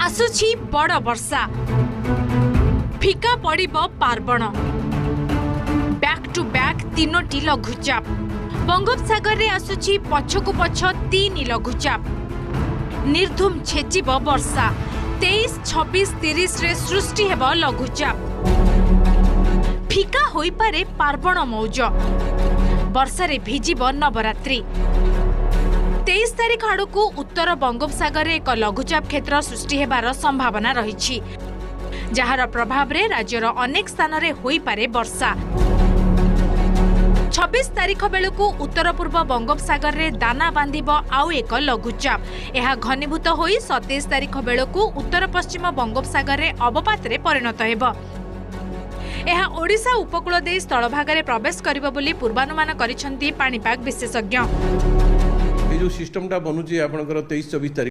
आसुछि बड़ वर्षा फिका पड़िबो पार्वण back to back तीनोटी लघुचाप Bangopsagar रे आसुछि पछकु पछ तीन लघुचाप निर्धुम छेचिबो वर्षा 23, 26, 30 रे सृष्टि हेबो लघुचाप फिका होई पारे पार्वण मौज वर्षा रे भिजिबो नवरात्रि 23 तारिख आड़कू उत्तर बंगोपसागर एक लघुचाप क्षेत्र सृष्टि हेबार संभावना रही जार प्रभाव रे राज्यर अनेक स्थान रे होई पारे वर्षा 26 तारिख बेलू उत्तर पूर्व बंगोपसागर रे दाना बांधिब आउ एक लघुचाप यह घनीभूत होई 27 तारिख बेलू उत्तर पश्चिम बंगोपसागर रे अवपात रे परिणत हेब यह ओडिशा उपकूल दे स्थलभाग रे प्रवेश करिबो बोली पूर्वानुमान करिसेंती पाणीपाग विशेषज्ञ। ये जो सिस्टम टा बनुची आपनकर 23-24 तारिख